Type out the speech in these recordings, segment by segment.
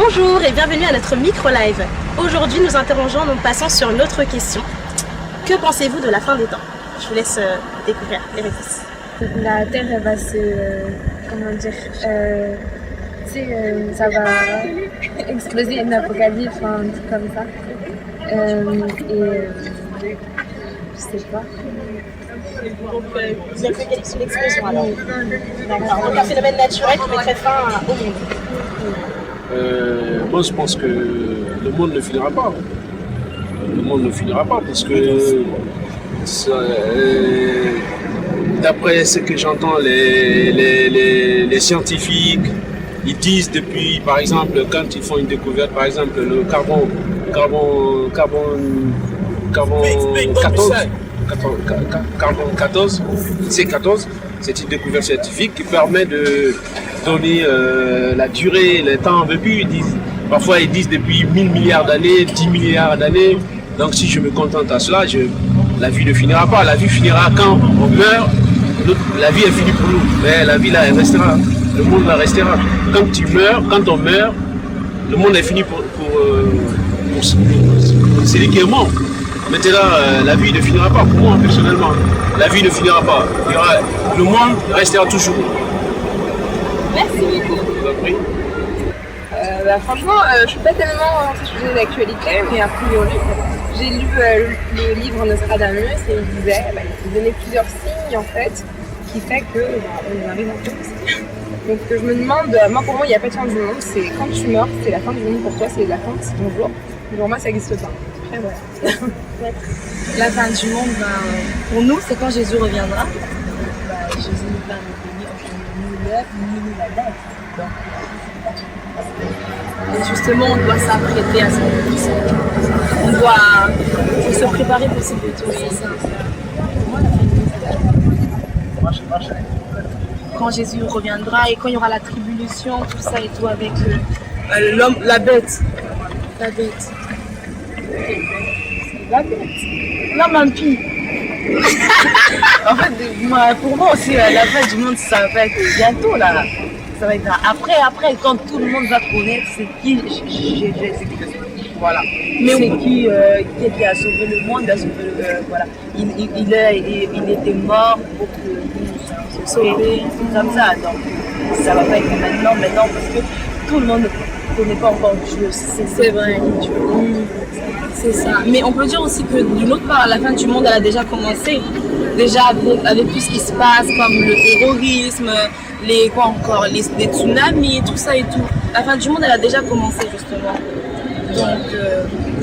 Bonjour et bienvenue à notre micro-live. Aujourd'hui, nous interrogeons nos passants sur une autre question. Que pensez-vous de la fin des temps? Je vous laisse découvrir les réponses. La Terre, elle va se... comment dire ça va exploser une apocalypse, un truc comme ça. Je sais pas. Donc, vous avez fait une explosion alors? D'accord. Donc, un phénomène naturel qui mettrait fin au monde. Moi, je pense que le monde ne finira pas. Le monde ne finira pas parce que d'après ce que j'entends, les scientifiques, ils disent depuis, par exemple, quand ils font une découverte, par exemple, le carbone 14, C14, c'est une découverte scientifique qui permet de donner la durée, le temps vécu. Parfois ils disent depuis 1000 milliards d'années, 10 milliards d'années. Donc si je me contente à cela, la vie ne finira pas. La vie finira quand on meurt. La vie est finie pour nous, mais la vie là, elle restera. Le monde là restera. Quand on meurt, le monde est fini pour celui qui est mort. Maintenant, la vie ne finira pas pour moi personnellement. La vie ne finira pas. Le monde restera toujours. Merci beaucoup. Franchement, je ne suis pas tellement rentrée sur les d'actualité, mais a priori, j'ai lu le livre Nostradamus et il donnait plusieurs signes en fait, qui fait que on arrive en fait. Donc je me demande, pour moi il n'y a pas de fin du monde, c'est quand tu meurs, c'est la fin du monde pour toi, c'est la fin, c'est ton jour. Pour moi ça n'existe pas. Après voilà. La fin du monde, pour nous, c'est quand Jésus reviendra. Jésus ne va ni l'heure ni la date. Donc, et justement, on doit s'apprêter à ça. On doit se préparer pour ce retour. Quand Jésus reviendra et quand il y aura la tribulation, tout ça et tout avec l'homme, la bête. L'homme impie. En fait, pour moi aussi, la fin du monde, ça va être bientôt là. Ça va être après, quand tout le monde va connaître c'est qui Jésus-Christ. Voilà. Mais c'est qui a sauvé le monde, a sauvé voilà. Il était mort pour que nous se sauver, comme ça. Donc ça va pas être maintenant parce que tout le monde ne connaît pas encore Dieu. C'est vrai. C'est ça. Mais on peut dire aussi que d'une autre part, la fin du monde elle a déjà commencé. Déjà avec tout ce qui se passe, comme le terrorisme, les tsunamis, tout ça et tout. La fin du monde elle a déjà commencé justement. Donc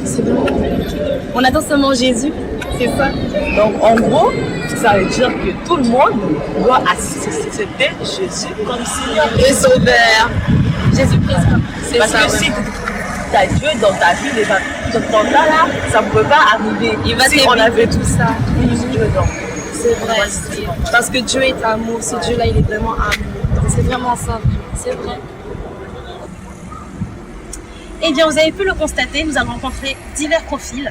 c'est vraiment compliqué. On attend seulement Jésus, c'est ça. Donc en gros, ça veut dire que tout le monde doit accepter Jésus comme Seigneur et Sauveur. Jésus-Christ. C'est parce que si tu as Dieu dans ta vie, déjà, ce temps-là, ça ne peut pas arriver. Si on avait tout ça, Dieu donc. C'est vrai. Parce que Dieu est amour. Ce Dieu-là, il est vraiment amour. Donc c'est vraiment ça. C'est vrai. Eh bien, vous avez pu le constater, nous avons rencontré divers profils,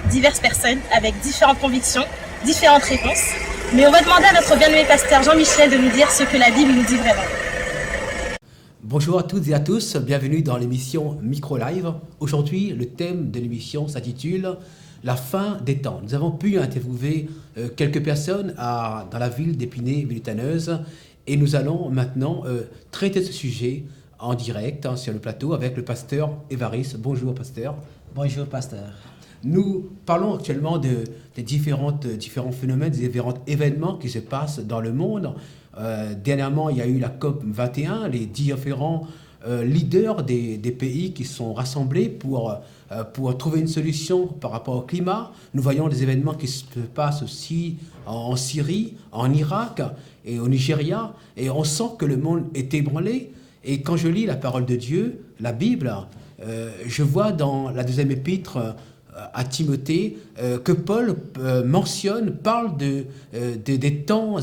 diverses personnes avec différentes convictions, différentes réponses. Mais on va demander à notre bien-aimé pasteur Jean-Michel de nous dire ce que la Bible nous dit vraiment. Bonjour à toutes et à tous, bienvenue dans l'émission Micro Live. Aujourd'hui, le thème de l'émission s'intitule « La fin des temps ». Nous avons pu interviewer quelques personnes dans la ville d'Épinay-Villetaneuse et nous allons maintenant traiter ce sujet en direct sur le plateau avec le pasteur Évariste. Bonjour pasteur. Bonjour pasteur. Nous parlons actuellement des différents phénomènes, des différents événements qui se passent dans le monde. Dernièrement, il y a eu la COP 21, les différents leaders des pays qui sont rassemblés pour trouver une solution par rapport au climat. Nous voyons des événements qui se passent aussi en Syrie, en Irak et au Nigeria. Et on sent que le monde est ébranlé. Et quand je lis la parole de Dieu, la Bible, je vois dans la deuxième épître à Timothée que Paul mentionne, parle des temps,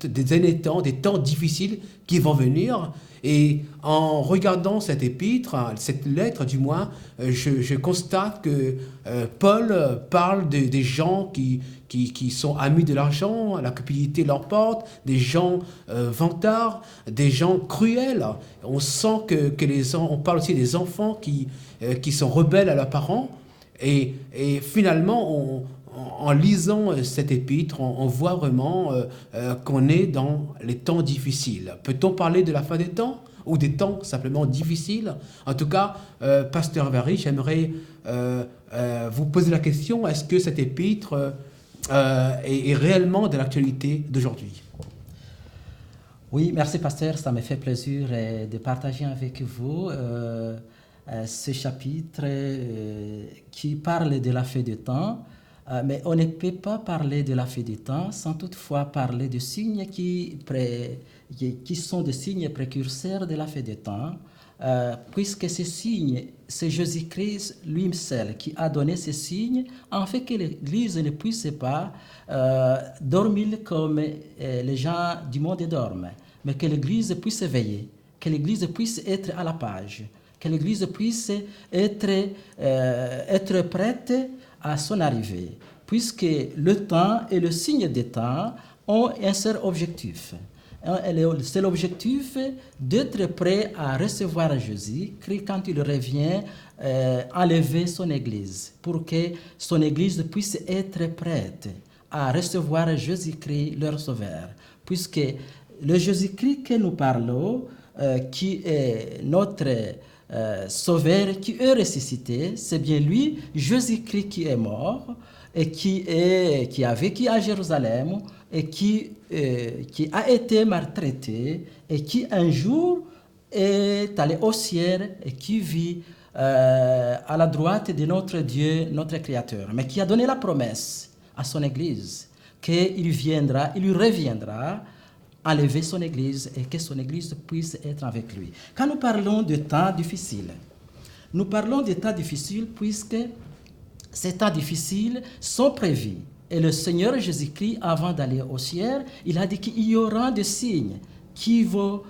des derniers temps, des temps difficiles qui vont venir. Et en regardant cette épître, cette lettre du moins, je constate que Paul parle des gens qui sont amis de l'argent, la cupidité l'emporte, des gens vantards, des gens cruels. On sent on parle aussi des enfants qui sont rebelles à leurs parents. Et finalement, en lisant cette épître, on voit vraiment qu'on est dans les temps difficiles. Peut-on parler de la fin des temps ou des temps simplement difficiles? En tout cas, Pasteur Vary, j'aimerais vous poser la question, est-ce que cette épître est réellement de l'actualité d'aujourd'hui? Oui, merci Pasteur, ça me fait plaisir de partager avec vous ce chapitre qui parle de la fin des temps. Mais on ne peut pas parler de la fin des temps sans toutefois parler de signes qui sont des signes précurseurs de la fin des temps, puisque ces signes, c'est Jésus-Christ lui seul qui a donné ces signes, en fait que l'Église ne puisse pas dormir comme les gens du monde dorment, mais que l'Église puisse veiller, que l'Église puisse être à la page, que l'Église puisse être prête à son arrivée, puisque le temps et le signe des temps ont un seul objectif. C'est l'objectif d'être prêt à recevoir Jésus quand il revient enlever son Église, pour que son Église puisse être prête à recevoir Jésus-Christ, leur Sauveur, puisque le Jésus-Christ que nous parlons, qui est notre Sauveur, qui est ressuscité, c'est bien lui, Jésus-Christ, qui est mort et qui a vécu à Jérusalem et qui a été maltraité et qui un jour est allé au ciel et qui vit à la droite de notre Dieu, notre Créateur, mais qui a donné la promesse à son Église qu'il viendra, il reviendra enlever son Église et que son Église puisse être avec lui. Quand nous parlons de temps difficiles, nous parlons de temps difficiles puisque ces temps difficiles sont prévus. Et le Seigneur Jésus-Christ, avant d'aller au ciel, il a dit qu'il y aura des signes qui vont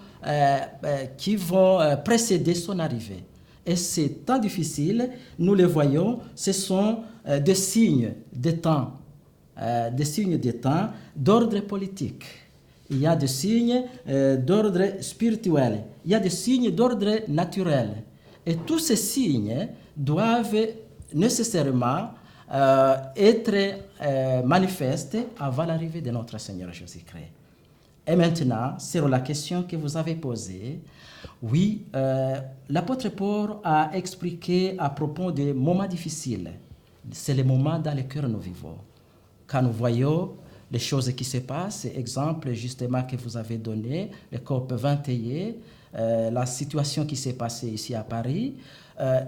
précéder son arrivée. Et ces temps difficiles, nous les voyons, ce sont des signes de temps d'ordre politique. Il y a des signes d'ordre spirituel. Il y a des signes d'ordre naturel. Et tous ces signes doivent nécessairement être manifestés avant l'arrivée de notre Seigneur Jésus-Christ. Et maintenant, sur la question que vous avez posée, oui, l'apôtre Paul a expliqué à propos des moments difficiles. C'est les moments dans lesquels nous vivons. Quand nous voyons les choses qui se passent, exemple justement que vous avez donné, le COP 21, la situation qui s'est passée ici à Paris,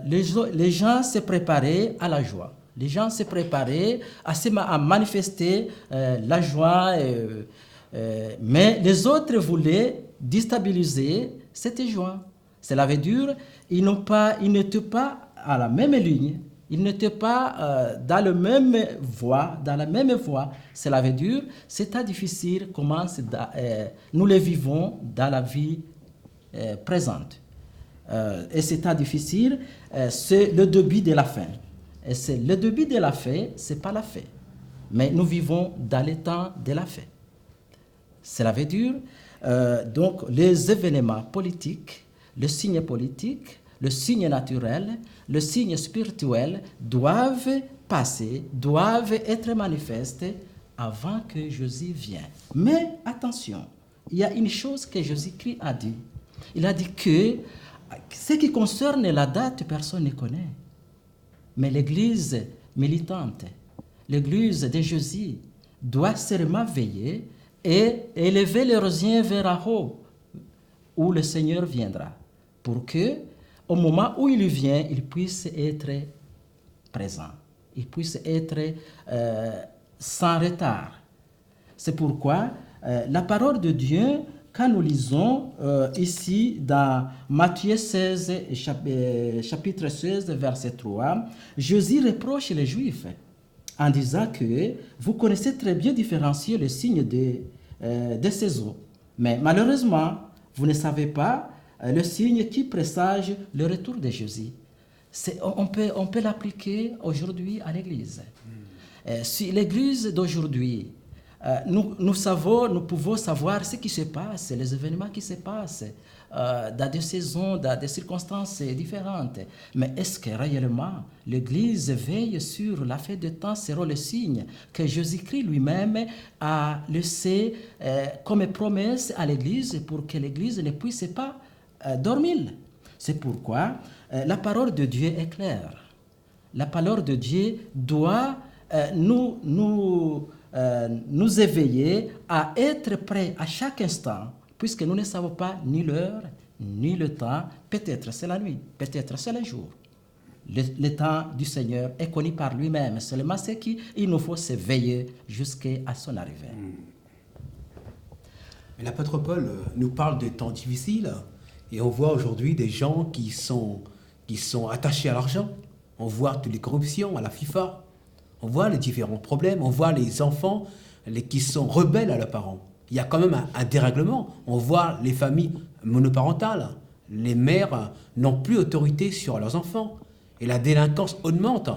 les gens se préparaient à la joie. Les gens se préparaient à manifester la joie, mais les autres voulaient déstabiliser cette joie. Cela veut dire qu'ils n'étaient pas à la même ligne. Ils n'étaient pas dans la même voie. Cela veut dire que ces temps difficiles nous les vivons dans la vie présente. Et ces temps difficiles, c'est le début de la fin. Et c'est le début de la fin, ce n'est pas la fin. Mais nous vivons dans les temps de la fin. Cela veut dire, donc, les événements politiques, le signe politique, le signe naturel, le signe spirituel doivent passer, doivent être manifestés avant que Jésus vienne. Mais attention, il y a une chose que Jésus-Christ a dit. Il a dit que ce qui concerne la date, personne ne connaît. Mais l'Église militante, l'Église de Jésus, doit seulement veiller et élever leurs yeux vers en haut, où le Seigneur viendra, pour que au moment où il vient, il puisse être présent. Il puisse être sans retard. C'est pourquoi la parole de Dieu, quand nous lisons ici dans Matthieu 16, chapitre 16, verset 3, Jésus reproche les Juifs en disant que vous connaissez très bien différencier le signe de ces eaux. Mais malheureusement, vous ne savez pas le signe qui présage le retour de Jésus. On peut l'appliquer aujourd'hui à l'Église. Si l'Église d'aujourd'hui, nous pouvons savoir ce qui se passe, les événements qui se passent dans des saisons, dans des circonstances différentes. Mais est-ce que réellement l'Église veille sur la fin de temps selon le signe que Jésus-Christ lui-même a laissé comme promesse à l'Église pour que l'Église ne puisse pas dormir? C'est pourquoi la parole de Dieu est claire. La parole de Dieu doit nous éveiller à être prêts à chaque instant, puisque nous ne savons pas ni l'heure, ni le temps. Peut-être c'est la nuit, peut-être c'est le jour. Le temps du Seigneur est connu par lui-même. Seulement c'est qu'il nous faut se veiller jusqu'à son arrivée. Mais l'apôtre Paul nous parle de temps difficiles et on voit aujourd'hui des gens qui sont attachés à l'argent. On voit toutes les corruptions à la FIFA. On voit les différents problèmes. On voit les enfants qui sont rebelles à leurs parents. Il y a quand même un dérèglement. On voit les familles monoparentales. Les mères n'ont plus autorité sur leurs enfants. Et la délinquance augmente.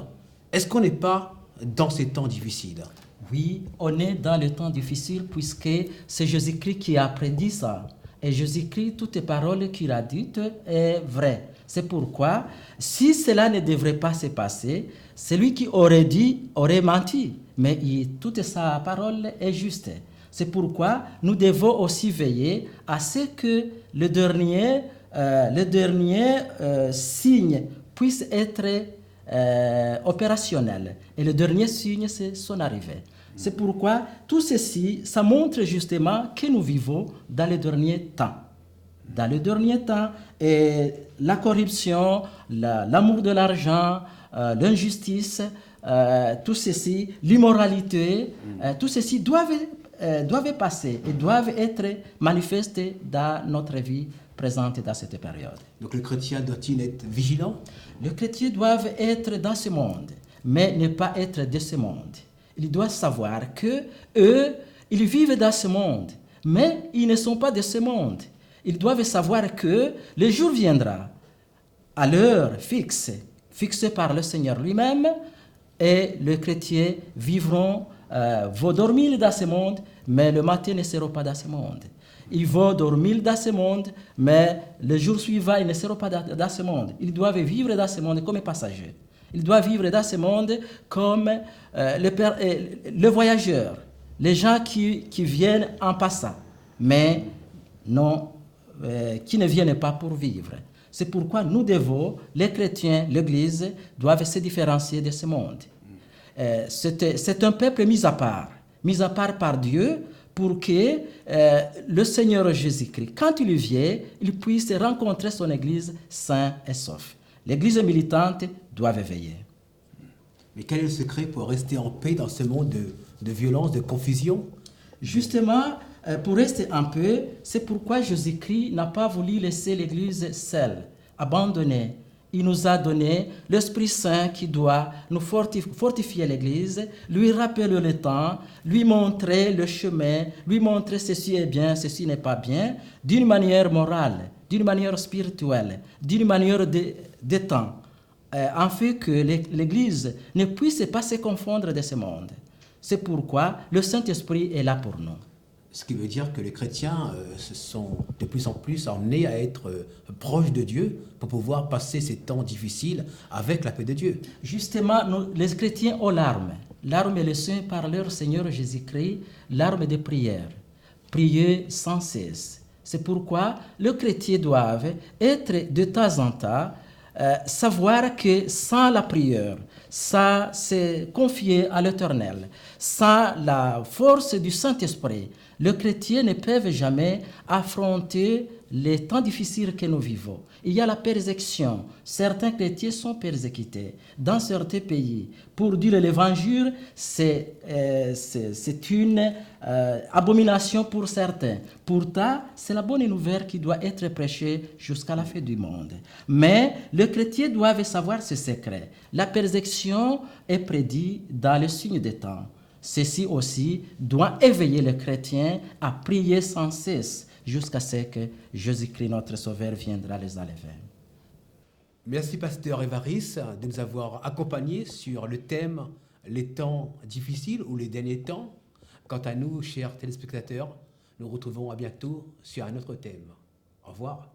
Est-ce qu'on n'est pas dans ces temps difficiles? Oui, on est dans le temps difficile puisque c'est Jésus-Christ qui a prédit ça. Et Jésus-Christ, toutes les paroles qu'il a dites est vraies. C'est pourquoi, si cela ne devrait pas se passer, celui qui aurait dit aurait menti. Mais toute sa parole est juste. C'est pourquoi nous devons aussi veiller à ce que le dernier signe puisse être opérationnel. Et le dernier signe, c'est son arrivée. C'est pourquoi tout ceci, ça montre justement que nous vivons dans les derniers temps. Dans les derniers temps, et la corruption, l'amour de l'argent, l'injustice, tout ceci, l'immoralité, tout ceci doivent passer et doivent être manifestés dans notre vie présente dans cette période. Donc le chrétien doit-il être vigilant? Le chrétien doit être dans ce monde, mais ne pas être de ce monde. Ils doivent savoir que eux, ils vivent dans ce monde, mais ils ne sont pas de ce monde. Ils doivent savoir que le jour viendra, à l'heure fixée par le Seigneur lui-même, et les chrétiens vont dormir dans ce monde, mais le matin ne seront pas dans ce monde. Ils vont dormir dans ce monde, mais le jour suivant, ils ne seront pas dans ce monde. Ils doivent vivre dans ce monde comme passagers. Ils doivent vivre dans ce monde comme le voyageur, les gens qui viennent en passant, mais non, qui ne viennent pas pour vivre. C'est pourquoi nous devons, les chrétiens, l'Église, doivent se différencier de ce monde. C'est un peuple mis à part par Dieu, pour que le Seigneur Jésus-Christ, quand il vient, il puisse rencontrer son Église sain et sauf. L'Église militante doit veiller. Mais quel est le secret pour rester en paix dans ce monde de violence, de confusion? Justement, pour rester en paix, c'est pourquoi Jésus-Christ n'a pas voulu laisser l'Église seule, abandonnée. Il nous a donné l'Esprit Saint qui doit nous fortifier l'Église, lui rappeler le temps, lui montrer le chemin, lui montrer ceci est bien, ceci n'est pas bien, d'une manière morale, d'une manière spirituelle, d'une manière de temps, afin que l'Église ne puisse pas se confondre de ce monde. C'est pourquoi le Saint-Esprit est là pour nous. Ce qui veut dire que les chrétiens se sont de plus en plus emmenés à être proches de Dieu pour pouvoir passer ces temps difficiles avec la paix de Dieu. Justement, les chrétiens ont l'arme. L'arme est laissée par leur Seigneur Jésus-Christ, l'arme de prière. Prier sans cesse. C'est pourquoi les chrétiens doivent être de temps en temps, savoir que sans la prière, sans se confier à l'Éternel, sans la force du Saint-Esprit, les chrétiens ne peuvent jamais affronter les temps difficiles que nous vivons. Il y a la persécution. Certains chrétiens sont persécutés dans certains pays. Pour dire l'évangile, c'est une abomination pour certains. Pourtant, c'est la bonne nouvelle qui doit être prêchée jusqu'à la fin du monde. Mais les chrétiens doivent savoir ce secret. La persécution est prédite dans le signe des temps. Ceci aussi doit éveiller les chrétiens à prier sans cesse jusqu'à ce que Jésus-Christ, notre Sauveur, viendra les enlever. Merci, pasteur Évariste, de nous avoir accompagnés sur le thème « Les temps difficiles » ou « Les derniers temps ». Quant à nous, chers téléspectateurs, nous retrouvons à bientôt sur un autre thème. Au revoir.